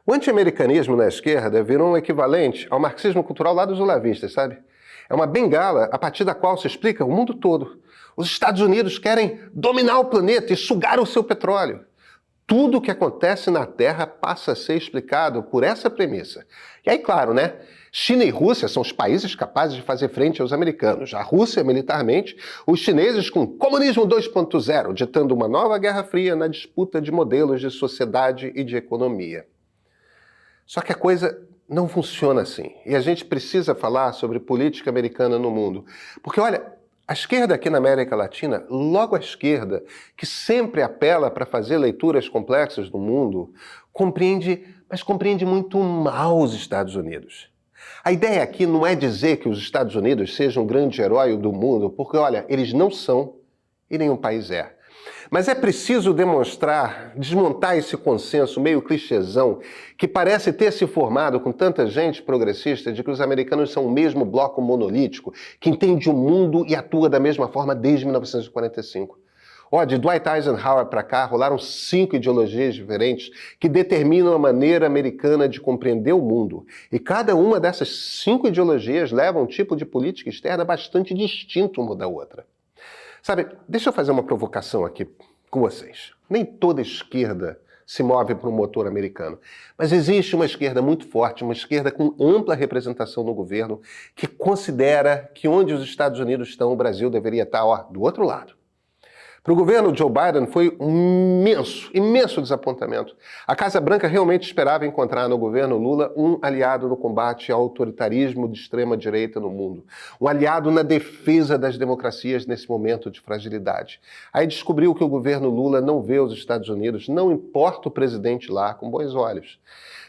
O anti-americanismo na esquerda virou um equivalente ao marxismo cultural lá dos olavistas, sabe? É uma bengala a partir da qual se explica o mundo todo. Os Estados Unidos querem dominar o planeta e sugar o seu petróleo. Tudo o que acontece na Terra passa a ser explicado por essa premissa. E aí, claro, né? China e Rússia são os países capazes de fazer frente aos americanos. A Rússia, militarmente, os chineses com comunismo 2.0, ditando uma nova guerra fria na disputa de modelos de sociedade e de economia. Só que a coisa não funciona assim. E a gente precisa falar sobre política americana no mundo. Porque, olha, a esquerda aqui na América Latina, logo a esquerda, que sempre apela para fazer leituras complexas do mundo, compreende muito mal os Estados Unidos. A ideia aqui não é dizer que os Estados Unidos sejam um grande herói do mundo, porque, olha, eles não são e nenhum país é. Mas é preciso desmontar esse consenso meio clichêzão que parece ter se formado com tanta gente progressista de que os americanos são o mesmo bloco monolítico que entende o mundo e atua da mesma forma desde 1945. De Dwight Eisenhower para cá, rolaram 5 ideologias diferentes que determinam a maneira americana de compreender o mundo. E cada uma dessas 5 ideologias leva a um tipo de política externa bastante distinto uma da outra. Sabe, deixa eu fazer uma provocação aqui com vocês. Nem toda esquerda se move por um motor americano, mas existe uma esquerda muito forte, uma esquerda com ampla representação no governo, que considera que onde os Estados Unidos estão, o Brasil deveria estar, do outro lado. Para o governo Joe Biden foi um imenso desapontamento. A Casa Branca realmente esperava encontrar no governo Lula um aliado no combate ao autoritarismo de extrema-direita no mundo. Um aliado na defesa das democracias nesse momento de fragilidade. Aí descobriu que o governo Lula não vê os Estados Unidos, não importa o presidente lá, com bons olhos.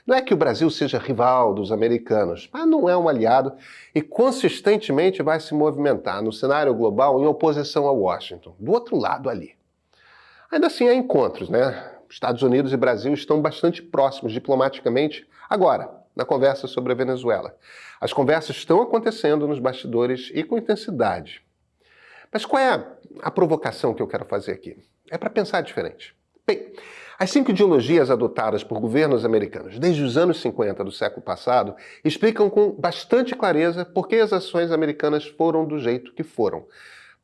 Não é que o Brasil seja rival dos americanos, mas não é um aliado e consistentemente vai se movimentar no cenário global em oposição a Washington, do outro lado ali. Ainda assim há encontros, né? Estados Unidos e Brasil estão bastante próximos diplomaticamente agora, na conversa sobre a Venezuela. As conversas estão acontecendo nos bastidores e com intensidade. Mas qual é a provocação que eu quero fazer aqui? É para pensar diferente. Bem, as 5 ideologias adotadas por governos americanos desde os anos 50 do século passado explicam com bastante clareza por que as ações americanas foram do jeito que foram.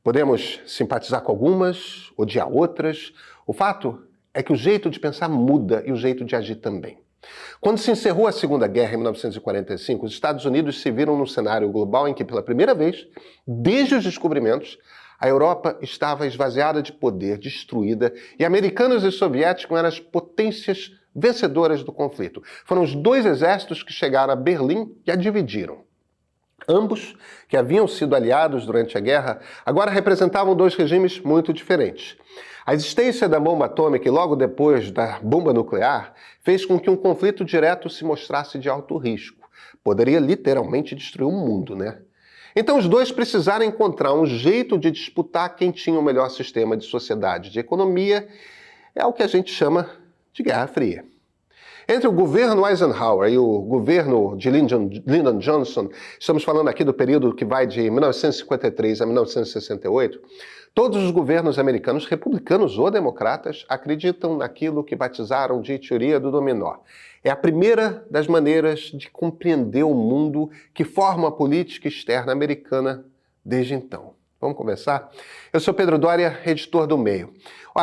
Podemos simpatizar com algumas, odiar outras. O fato é que o jeito de pensar muda e o jeito de agir também. Quando se encerrou a Segunda Guerra em 1945, os Estados Unidos se viram num cenário global em que, pela primeira vez, desde os descobrimentos, a Europa estava esvaziada de poder, destruída, e americanos e soviéticos eram as potências vencedoras do conflito. Foram os 2 exércitos que chegaram a Berlim e a dividiram. Ambos, que haviam sido aliados durante a guerra, agora representavam 2 regimes muito diferentes. A existência da bomba atômica e logo depois da bomba nuclear fez com que um conflito direto se mostrasse de alto risco. Poderia literalmente destruir o mundo, né? Então os 2 precisaram encontrar um jeito de disputar quem tinha o melhor sistema de sociedade, de economia, é o que a gente chama de Guerra Fria. Entre o governo Eisenhower e o governo de Lyndon Johnson, estamos falando aqui do período que vai de 1953 a 1968, todos os governos americanos, republicanos ou democratas, acreditam naquilo que batizaram de teoria do dominó. É a primeira das maneiras de compreender o mundo que forma a política externa americana desde então. Vamos conversar? Eu sou Pedro Doria, editor do Meio.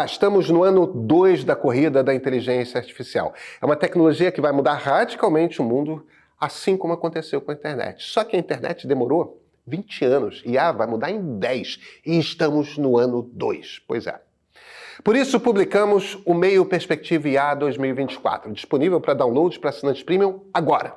Estamos no ano 2 da corrida da inteligência artificial. É uma tecnologia que vai mudar radicalmente o mundo, assim como aconteceu com a internet. Só que a internet demorou 20 anos e vai mudar em 10. E estamos no ano 2. Pois é. Por isso, publicamos o Meio Perspectiva IA 2024, disponível para download para assinantes premium agora.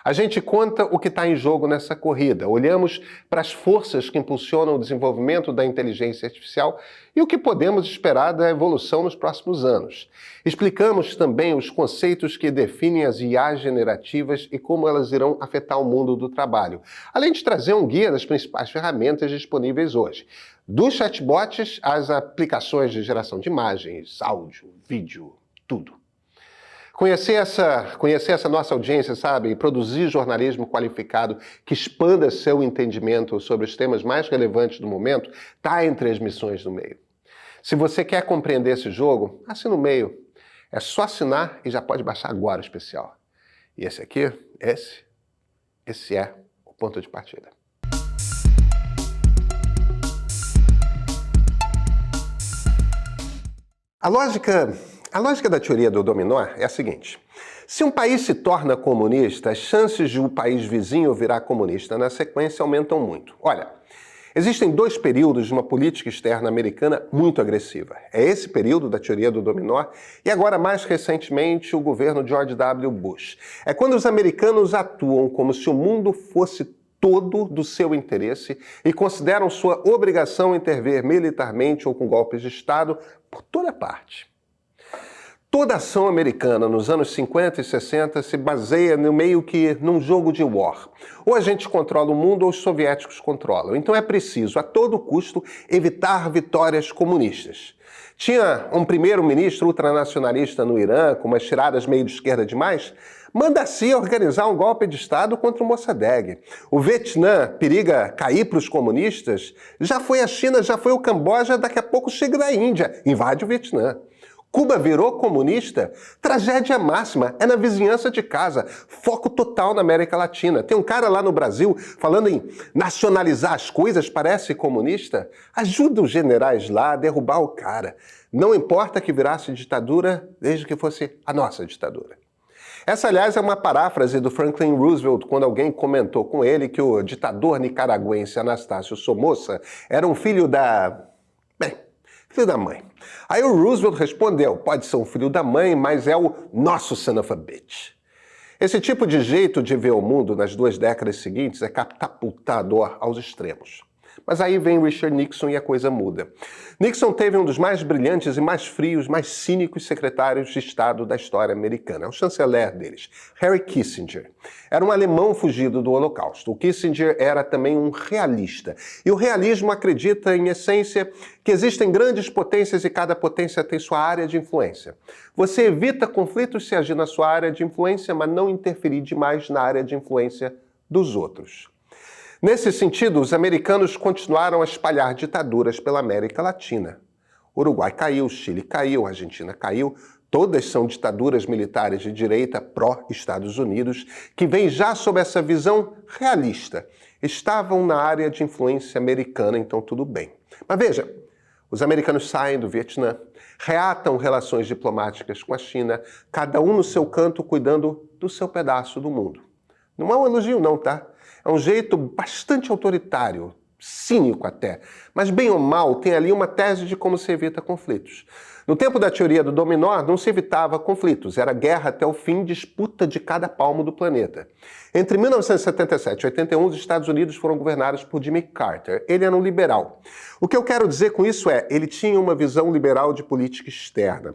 A gente conta o que está em jogo nessa corrida, olhamos para as forças que impulsionam o desenvolvimento da inteligência artificial e o que podemos esperar da evolução nos próximos anos. Explicamos também os conceitos que definem as IA generativas e como elas irão afetar o mundo do trabalho, além de trazer um guia das principais ferramentas disponíveis hoje, dos chatbots às aplicações de geração de imagens, áudio, vídeo, tudo. Conhecer essa nossa audiência, sabe, e produzir jornalismo qualificado que expanda seu entendimento sobre os temas mais relevantes do momento, está entre as missões do Meio. Se você quer compreender esse jogo, assina o Meio. É só assinar e já pode baixar agora o especial. E esse aqui, esse é o ponto de partida. A lógica da teoria do dominó é a seguinte: se um país se torna comunista, as chances de um país vizinho virar comunista na sequência aumentam muito. Olha, existem dois períodos de uma política externa americana muito agressiva. É esse período da teoria do dominó e agora, mais recentemente, o governo George W. Bush. É quando os americanos atuam como se o mundo fosse todo do seu interesse e consideram sua obrigação intervir militarmente ou com golpes de Estado por toda parte. Toda ação americana nos anos 50 e 60 se baseia no meio que num jogo de war. Ou a gente controla o mundo ou os soviéticos controlam. Então é preciso, a todo custo, evitar vitórias comunistas. Tinha um primeiro-ministro ultranacionalista no Irã, com umas tiradas meio de esquerda demais, manda a CIA organizar um golpe de Estado contra o Mossadegh. O Vietnã periga cair para os comunistas, já foi a China, já foi o Camboja, daqui a pouco chega a Índia, invade o Vietnã. Cuba virou comunista? Tragédia máxima, é na vizinhança de casa, foco total na América Latina. Tem um cara lá no Brasil falando em nacionalizar as coisas, parece comunista? Ajuda os generais lá a derrubar o cara. Não importa que virasse ditadura, desde que fosse a nossa ditadura. Essa, aliás, é uma paráfrase do Franklin Roosevelt, quando alguém comentou com ele que o ditador nicaragüense Anastácio Somoza era um filho da mãe. Aí o Roosevelt respondeu: pode ser um filho da mãe, mas é o nosso son of a bitch. Esse tipo de jeito de ver o mundo nas 2 décadas seguintes é catapultador aos extremos. Mas aí vem Richard Nixon e a coisa muda. Nixon teve um dos mais brilhantes e mais frios, mais cínicos secretários de Estado da história americana. É o chanceler deles, Henry Kissinger. Era um alemão fugido do Holocausto. O Kissinger era também um realista. E o realismo acredita, em essência, que existem grandes potências e cada potência tem sua área de influência. Você evita conflitos se agir na sua área de influência, mas não interferir demais na área de influência dos outros. Nesse sentido, os americanos continuaram a espalhar ditaduras pela América Latina. O Uruguai caiu, Chile caiu, Argentina caiu. Todas são ditaduras militares de direita pró-Estados Unidos, que vêm já sob essa visão realista. Estavam na área de influência americana, então tudo bem. Mas veja, os americanos saem do Vietnã, reatam relações diplomáticas com a China, cada um no seu canto cuidando do seu pedaço do mundo. Não é um elogio não, tá? É um jeito bastante autoritário, cínico até, mas bem ou mal tem ali uma tese de como se evita conflitos. No tempo da teoria do dominó, não se evitava conflitos, era guerra até o fim, disputa de cada palmo do planeta. Entre 1977 e 81, os Estados Unidos foram governados por Jimmy Carter. Ele era um liberal. O que eu quero dizer com isso é, ele tinha uma visão liberal de política externa.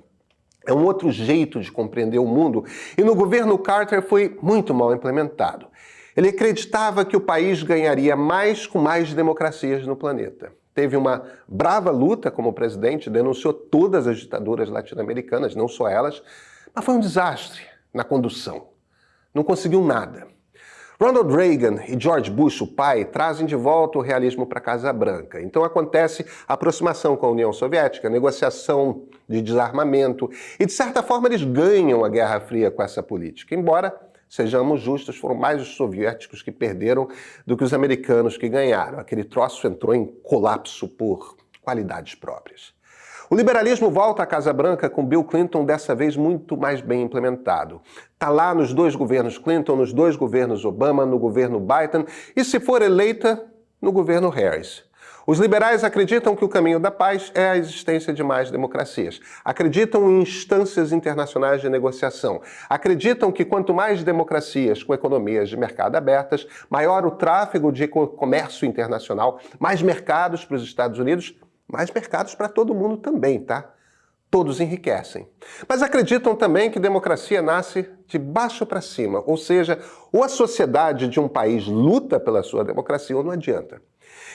É um outro jeito de compreender o mundo, e no governo Carter foi muito mal implementado. Ele acreditava que o país ganharia mais com mais democracias no planeta. Teve uma brava luta como presidente, denunciou todas as ditaduras latino-americanas, não só elas, mas foi um desastre na condução. Não conseguiu nada. Ronald Reagan e George Bush, o pai, trazem de volta o realismo para a Casa Branca. Então acontece a aproximação com a União Soviética, negociação de desarmamento, e de certa forma eles ganham a Guerra Fria com essa política, embora, sejamos justos, foram mais os soviéticos que perderam do que os americanos que ganharam. Aquele troço entrou em colapso por qualidades próprias. O liberalismo volta à Casa Branca com Bill Clinton, dessa vez muito mais bem implementado. Está lá nos 2 governos Clinton, nos 2 governos Obama, no governo Biden e, se for eleita, no governo Harris. Os liberais acreditam que o caminho da paz é a existência de mais democracias. Acreditam em instâncias internacionais de negociação. Acreditam que quanto mais democracias com economias de mercado abertas, maior o tráfego de comércio internacional, mais mercados para os Estados Unidos, mais mercados para todo mundo também, tá? Todos enriquecem. Mas acreditam também que democracia nasce de baixo para cima, ou seja, ou a sociedade de um país luta pela sua democracia ou não adianta.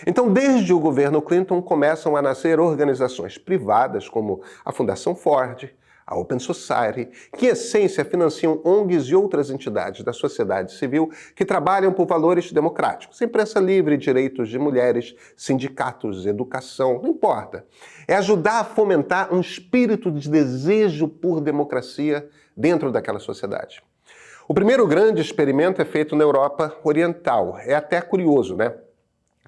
Então, desde o governo Clinton, começam a nascer organizações privadas como a Fundação Ford, a Open Society, que em essência financiam ONGs e outras entidades da sociedade civil que trabalham por valores democráticos, imprensa livre, direitos de mulheres, sindicatos, educação, não importa. É ajudar a fomentar um espírito de desejo por democracia dentro daquela sociedade. O primeiro grande experimento é feito na Europa Oriental. É até curioso, né?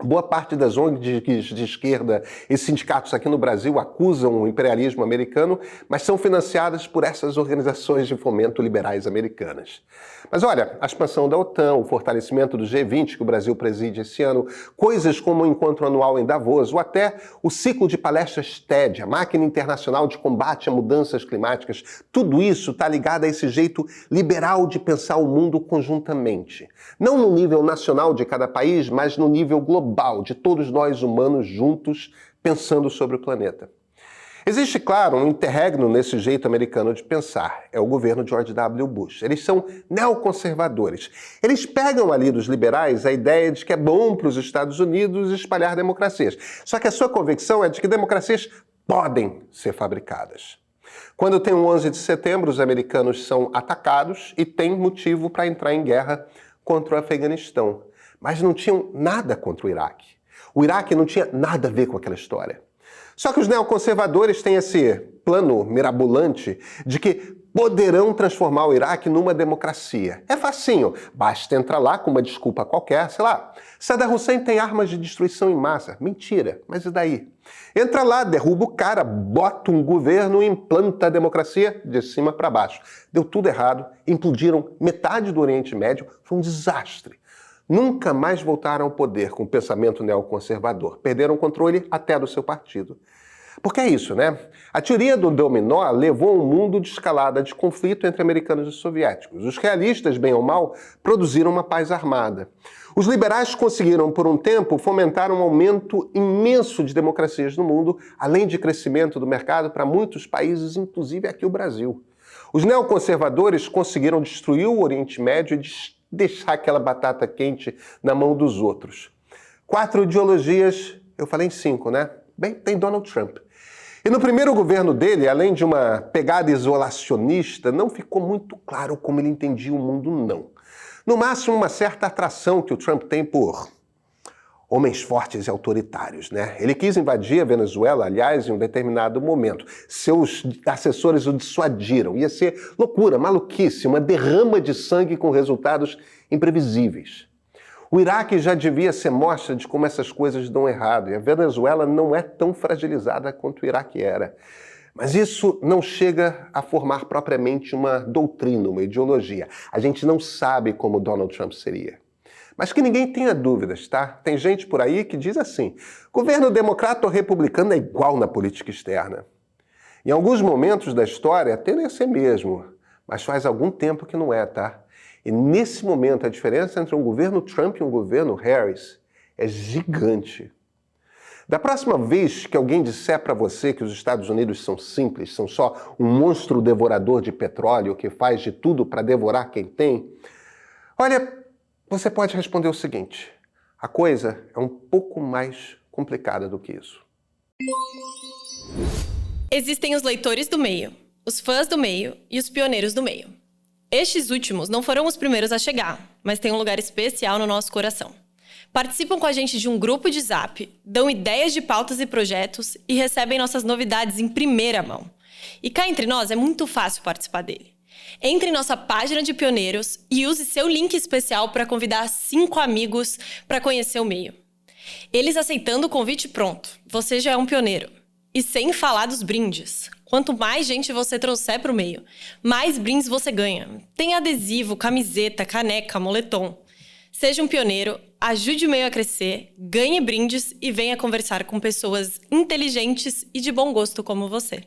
Boa parte das ONGs de esquerda e sindicatos aqui no Brasil acusam o imperialismo americano, mas são financiadas por essas organizações de fomento liberais americanas. Mas olha, a expansão da OTAN, o fortalecimento do G20 que o Brasil preside esse ano, coisas como o encontro anual em Davos ou até o ciclo de palestras TED, a máquina internacional de combate a mudanças climáticas, tudo isso está ligado a esse jeito liberal de pensar o mundo conjuntamente. Não no nível nacional de cada país, mas no nível global de todos nós humanos juntos pensando sobre o planeta. Existe, claro, um interregno nesse jeito americano de pensar. É o governo George W. Bush. Eles são neoconservadores. Eles pegam ali dos liberais a ideia de que é bom para os Estados Unidos espalhar democracias. Só que a sua convicção é de que democracias podem ser fabricadas. Quando tem o 11 de setembro, os americanos são atacados e têm motivo para entrar em guerra contra o Afeganistão. Mas não tinham nada contra o Iraque. O Iraque não tinha nada a ver com aquela história. Só que os neoconservadores têm esse plano mirabolante de que poderão transformar o Iraque numa democracia. É facinho, basta entrar lá com uma desculpa qualquer, sei lá, Saddam Hussein tem armas de destruição em massa. Mentira, mas e daí? Entra lá, derruba o cara, bota um governo e implanta a democracia de cima para baixo. Deu tudo errado, implodiram metade do Oriente Médio, foi um desastre. Nunca mais voltaram ao poder com o pensamento neoconservador. Perderam o controle até do seu partido. Porque é isso, né? A teoria do dominó levou a um mundo de escalada de conflito entre americanos e soviéticos. Os realistas, bem ou mal, produziram uma paz armada. Os liberais conseguiram, por um tempo, fomentar um aumento imenso de democracias no mundo, além de crescimento do mercado para muitos países, inclusive aqui o Brasil. Os neoconservadores conseguiram destruir o Oriente Médio e deixar aquela batata quente na mão dos outros. 4 ideologias, eu falei em 5, né? Bem, tem Donald Trump. E no primeiro governo dele, além de uma pegada isolacionista, não ficou muito claro como ele entendia o mundo, não. No máximo, uma certa atração que o Trump tem por homens fortes e autoritários, né? Ele quis invadir a Venezuela, aliás, em um determinado momento. Seus assessores o dissuadiram. Ia ser loucura, maluquice, uma derrama de sangue com resultados imprevisíveis. O Iraque já devia ser mostra de como essas coisas dão errado, e a Venezuela não é tão fragilizada quanto o Iraque era. Mas isso não chega a formar propriamente uma doutrina, uma ideologia. A gente não sabe como Donald Trump seria. Mas que ninguém tenha dúvidas, tá? Tem gente por aí que diz assim, governo democrata ou republicano é igual na política externa. Em alguns momentos da história tende a ser mesmo, mas faz algum tempo que não é, tá? E nesse momento a diferença entre um governo Trump e um governo Harris é gigante. Da próxima vez que alguém disser para você que os Estados Unidos são simples, são só um monstro devorador de petróleo que faz de tudo para devorar quem tem, olha, você pode responder o seguinte, a coisa é um pouco mais complicada do que isso. Existem os leitores do meio, os fãs do meio e os pioneiros do meio. Estes últimos não foram os primeiros a chegar, mas têm um lugar especial no nosso coração. Participam com a gente de um grupo de Zap, dão ideias de pautas e projetos e recebem nossas novidades em primeira mão. E cá entre nós é muito fácil participar dele. Entre em nossa página de pioneiros e use seu link especial para convidar 5 amigos para conhecer o meio. Eles aceitando o convite pronto, você já é um pioneiro. E sem falar dos brindes. Quanto mais gente você trouxer para o meio, mais brindes você ganha. Tem adesivo, camiseta, caneca, moletom. Seja um pioneiro, ajude o meio a crescer, ganhe brindes e venha conversar com pessoas inteligentes e de bom gosto como você.